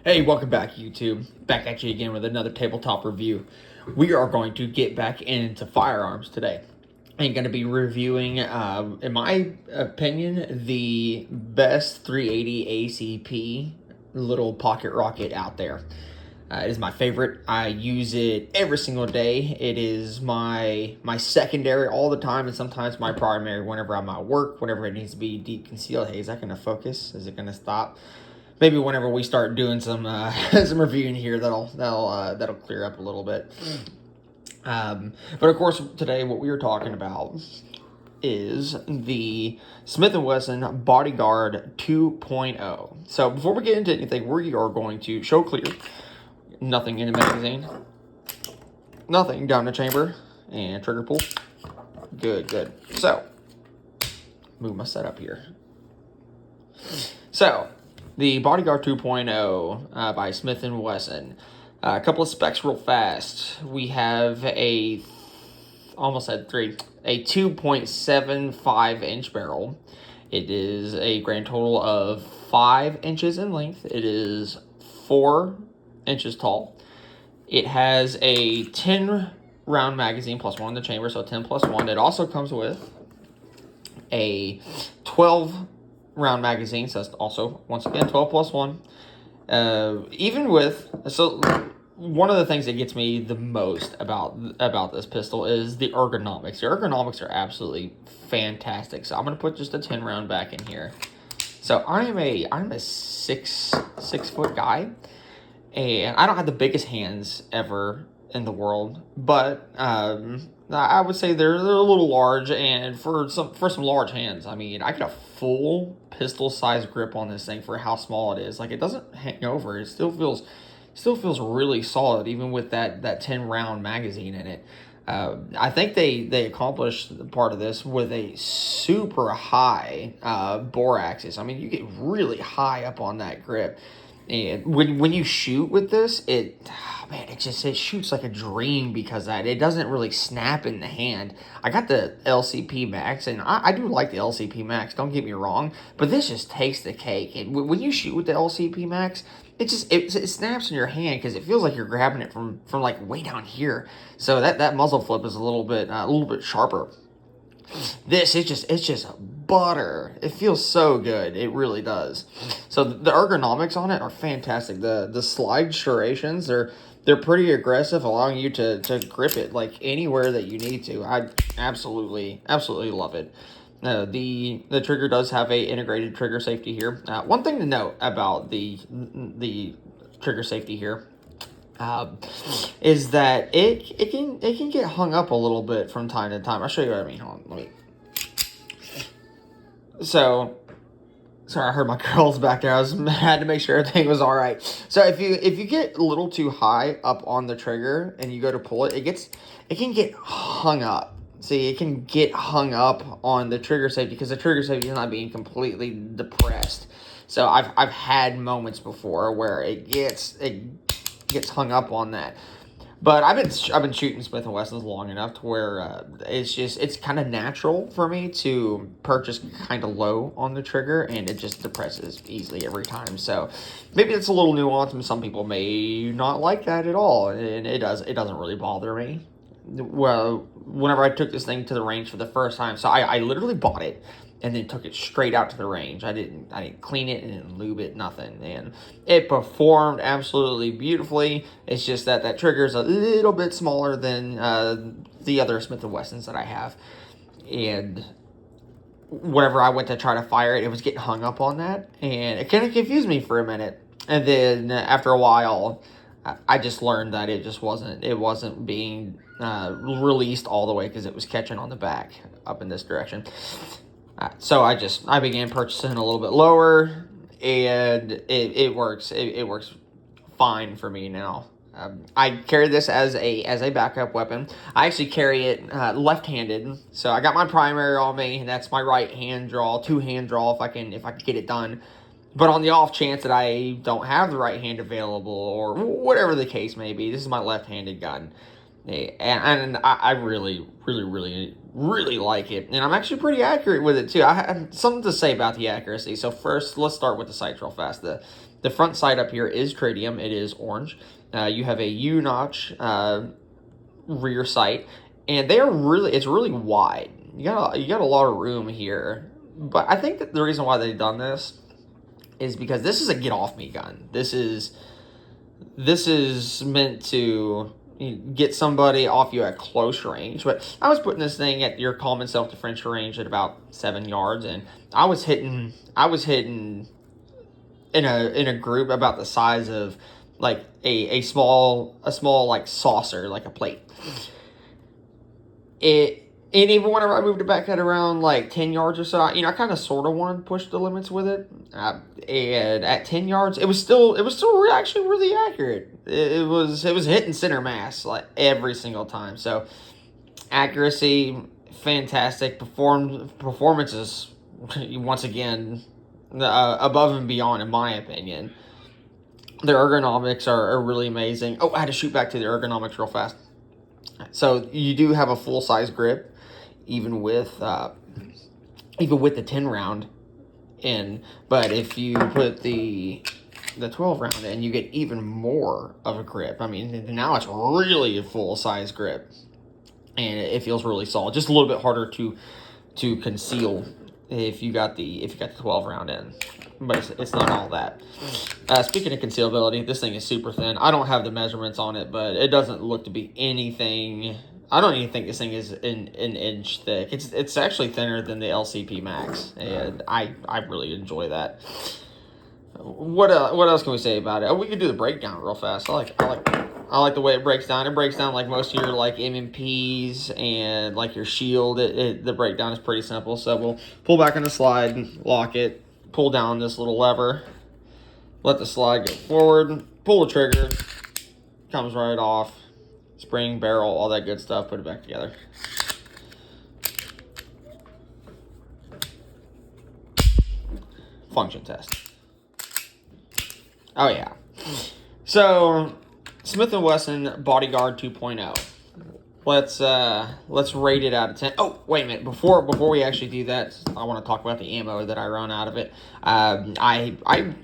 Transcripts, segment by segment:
Hey, welcome back, YouTube. Back at you again with another tabletop review. We are going to get back into firearms today. I'm going to be reviewing, in my opinion, the best 380 ACP little pocket rocket out there. It is my favorite. I use it every single day. It is my secondary all the time, and sometimes my primary whenever I'm at work, whenever it needs to be deep concealed. Hey, is that going to focus? Is it going to stop? Maybe whenever we start doing some some reviewing here, that'll clear up a little bit. But of course, today what we are talking about is the Smith & Wesson Bodyguard 2.0. So before we get into anything, we are going to show clear. Nothing in the magazine. Nothing down the chamber. And trigger pull. Good. So, move my setup here. So, the Bodyguard 2.0 by Smith & Wesson. A couple of specs real fast. We have a 2.75 inch barrel. It is a grand total of 5 inches in length. It is 4 inches tall. It has a 10 round magazine plus 1 in the chamber, so 10 plus 1. It also comes with a 12 round magazine, so that's also, once again, 12 plus 1. One of the things that gets me the most about this pistol is the ergonomics. The ergonomics are absolutely fantastic. So I'm going to put just a 10 round back in here. So I'm a 6 foot guy, and I don't have the biggest hands ever in the world, but I would say they're a little large, and for some large hands, I mean, I get a full pistol size grip on this thing for how small it is. Like, it doesn't hang over. It still feels really solid, even with that 10 round magazine in it. I think they accomplished part of this with a super high bore axis. I mean, you get really high up on that grip. And when you shoot with this, it shoots like a dream because that it doesn't really snap in the hand. I got the LCP Max, and I do like the LCP Max. Don't get me wrong, but this just takes the cake. And when you shoot with the LCP Max, it snaps in your hand because it feels like you're grabbing it from like way down here. So that muzzle flip is a little bit sharper. It's just butter. It feels so good. It really does. So the ergonomics on it are fantastic. The slide serrations, they're pretty aggressive, allowing you to grip it like anywhere that you need to. I absolutely love it. The trigger does have a integrated trigger safety here. One thing to note about the trigger safety here is that it can get hung up a little bit from time to time. I'll show you what I mean. Hold on, let me. So, sorry, I heard my girls back there. Had to make sure everything was all right. So if you get a little too high up on the trigger and you go to pull it, it can get hung up. See, it can get hung up on the trigger safety because the trigger safety is not being completely depressed. So I've had moments before where it gets hung up on that. But I've been shooting Smith & Wessons long enough to where it's kind of natural for me to purchase kind of low on the trigger, and it just depresses easily every time. So maybe it's a little nuanced, and some people may not like that at all, and it doesn't really bother me. Well, whenever I took this thing to the range for the first time, so I literally bought it and then took it straight out to the range. I didn't clean it and didn't lube it, nothing. And it performed absolutely beautifully. It's just that trigger is a little bit smaller than the other Smith & Wessons that I have. And whenever I went to try to fire it, it was getting hung up on that. And it kind of confused me for a minute. And then after a while, I just learned that it wasn't being released all the way because it was catching on the back up in this direction. So I began purchasing a little bit lower, and it works. It works fine for me now. I carry this as a backup weapon. I actually carry it left-handed, so I got my primary on me, and that's my right hand draw, two-hand draw if I can get it done. But on the off chance that I don't have the right hand available, or whatever the case may be, this is my left-handed gun. And I really like it. And I'm actually pretty accurate with it, too. I have something to say about the accuracy. So first, let's start with the sights real fast. The The front sight up here is tritium. It is orange. You have a U-notch rear sight, and it's really wide. You got a lot of room here. But I think that the reason why they've done this is because this is a get off me gun. This is meant to get somebody off you at close range. But I was putting this thing at your common self-defense range at about 7 yards, and I was hitting in a group about the size of like a small like saucer, like a plate. And even whenever I moved it back at around like 10 yards or so, I kind of sort of wanted to push the limits with it. And at 10 yards, it was still actually really accurate. It was hitting center mass like every single time. So accuracy, fantastic. Performances, once again, above and beyond, in my opinion. The ergonomics are really amazing. Oh, I had to shoot back to the ergonomics real fast. So you do have a full size grip, even with the 10 round in. But if you put the 12 round in, you get even more of a grip. I mean, now it's really a full size grip, and it feels really solid. Just a little bit harder to conceal if you got the 12 round in. But it's not all that. Speaking of concealability, this thing is super thin. I don't have the measurements on it, but it doesn't look to be anything. I don't even think this thing is an inch thick. It's actually thinner than the LCP Max, and I really enjoy that. What else can we say about it? Oh, we could do the breakdown real fast. I like the way it breaks down. It breaks down like most of your like MMPs and like your shield. The breakdown is pretty simple. So we'll pull back on the slide, lock it, pull down this little lever, let the slide go forward, pull the trigger, comes right off, spring, barrel, all that good stuff, put it back together. Function test. Oh yeah. So, Smith & Wesson Bodyguard 2.0. Let's rate it out of 10. Oh, wait a minute. Before we actually do that, I want to talk about the ammo that I run out of it. I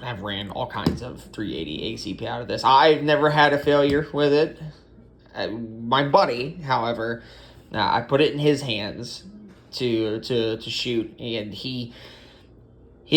have ran all kinds of 380 ACP out of this. I've never had a failure with it. My buddy, however, I put it in his hands to shoot, and he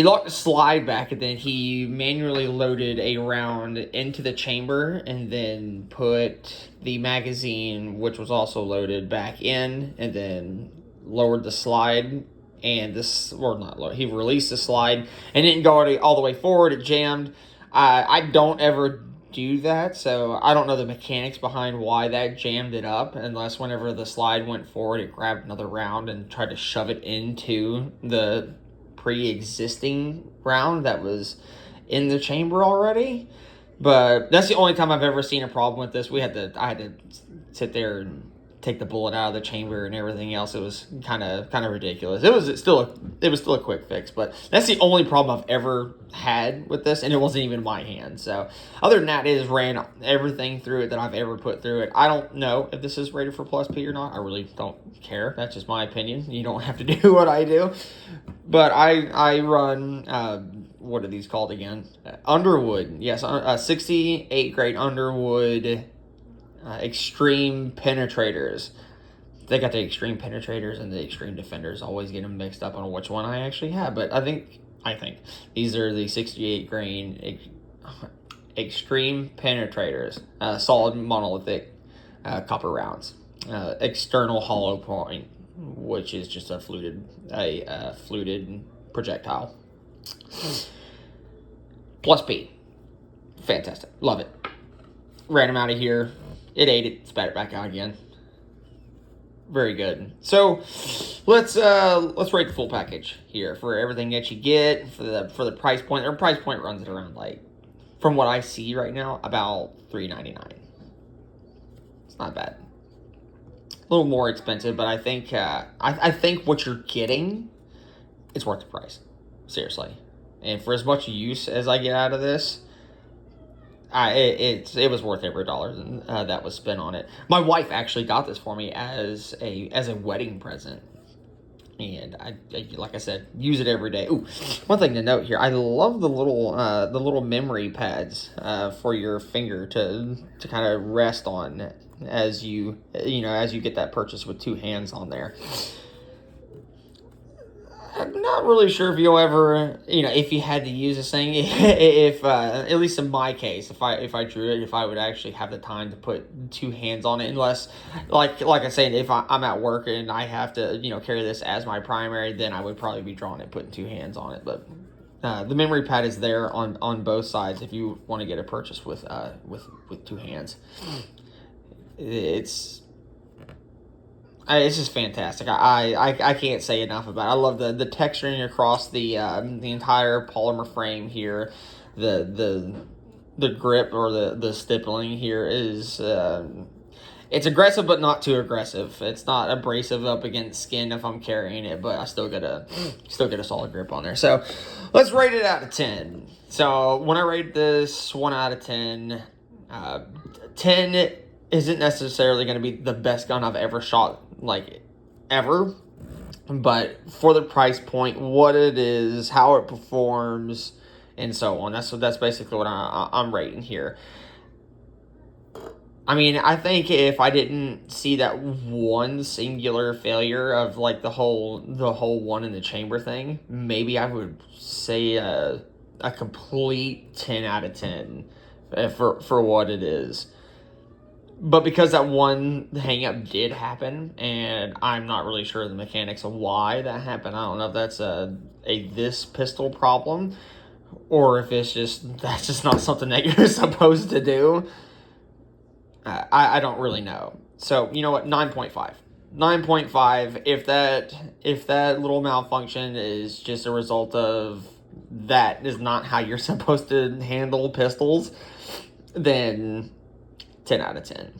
locked the slide back, and then he manually loaded a round into the chamber, and then put the magazine, which was also loaded, back in, and then lowered the slide, and he released the slide, and didn't go all the way forward. It jammed. I don't ever do that, so I don't know the mechanics behind why that jammed it up, unless whenever the slide went forward, it grabbed another round and tried to shove it into the pre-existing round that was in the chamber already. But that's the only time I've ever seen a problem with this. I had to sit there and take the bullet out of the chamber and everything else. It was kind of ridiculous. It was still a quick fix, but that's the only problem I've ever had with this, and it wasn't even in my hand. So other than that, it has ran everything through it that I've ever put through it. I don't know if this is rated for plus P or not. I really don't care. That's just my opinion. You don't have to do what I do. But I run, what are these called again? Underwood. Yes, 68 grade Underwood Extreme Penetrators. They got the Extreme Penetrators and the Extreme Defenders. Always get them mixed up on which one I actually have. But I think these are the 68 grain Extreme Penetrators. Solid monolithic copper rounds. External hollow point, which is just a fluted projectile. Plus P. Fantastic. Love it. Ran him out of here. It ate it. Spat it back out again. Very good. So let's rate the full package here for everything that you get for the price point. Their price point runs at around, like, from what I see right now, about $3.99. It's not bad. A little more expensive, but I think I think what you're getting is worth the price. Seriously. And for as much use as I get out of this, it was worth every dollar that was spent on it. My wife actually got this for me as a wedding present, And like I said, use it every day. Ooh, one thing to note here, I love the little memory pads for your finger to kind of rest on as as you get that purchase with two hands on there. I'm not really sure if you'll ever, if you had to use this thing, if at least in my case, if I drew it, if I would actually have the time to put two hands on it, unless, like I said, if I'm at work and I have to, carry this as my primary, then I would probably be drawing it, putting two hands on it. But the memory pad is there on both sides if you want to get a purchase with two hands. It's just fantastic. I can't say enough about it. I love the texturing across the entire polymer frame here. The grip or the stippling here is it's aggressive but not too aggressive. It's not abrasive up against skin if I'm carrying it, but I still get a solid grip on there. So let's rate it out of 10. So when I rate this 1 out of 10, 10 isn't necessarily going to be the best gun I've ever shot, like, ever. But for the price point, what it is, how it performs, and so on. That's basically what I'm rating here. I mean, I think if I didn't see that one singular failure of, like, the whole one in the chamber thing, maybe I would say a complete 10 out of 10 for what it is. But because that one hang-up did happen, and I'm not really sure the mechanics of why that happened. I don't know if that's this pistol problem, or if that's just not something that you're supposed to do. I don't really know. So, you know what? 9.5. 9.5. If that little malfunction is just a result of that is not how you're supposed to handle pistols, then 10 out of 10.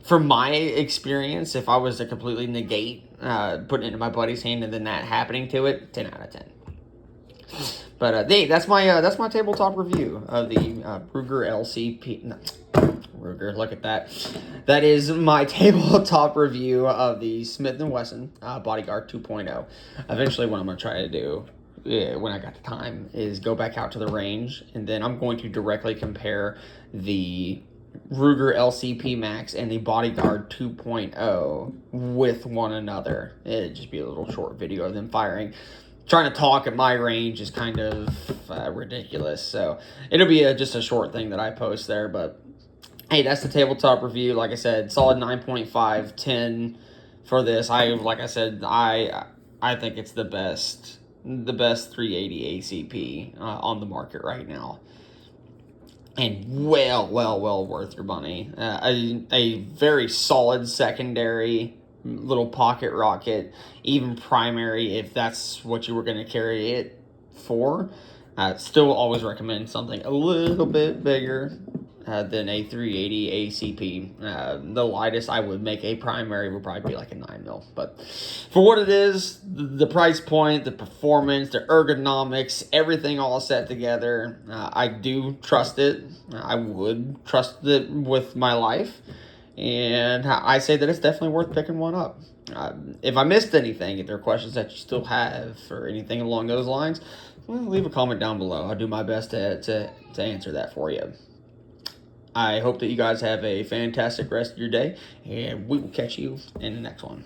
From my experience, if I was to completely negate putting it in my buddy's hand and then that happening to it, 10 out of 10. But that's my tabletop review of the Ruger LCP. No, Ruger, look at that. That is my tabletop review of the Smith & Wesson Bodyguard 2.0. Eventually, what I'm going to try to do, when I got the time, is go back out to the range, and then I'm going to directly compare the Ruger LCP Max and the Bodyguard 2.0 with one another. It'd just be a little short video of them firing. Trying to talk at my range is kind of ridiculous, so it'll be just a short thing that I post there. But hey, that's the tabletop review. Like I said, solid 9.5, 10 for this. Like I said, I think it's the best 380 ACP on the market right now. And well worth your money. A very solid secondary, little pocket rocket, even primary if that's what you were going to carry it for. Still always recommend something a little bit bigger than a 380 ACP. The lightest I would make a primary would probably be like a 9mm. But for what it is, the price point, the performance, the ergonomics, everything all set together, I do trust it. I would trust it with my life. And I say that it's definitely worth picking one up. If I missed anything, if there are questions that you still have or anything along those lines, leave a comment down below. I'll do my best to answer that for you. I hope that you guys have a fantastic rest of your day, and we will catch you in the next one.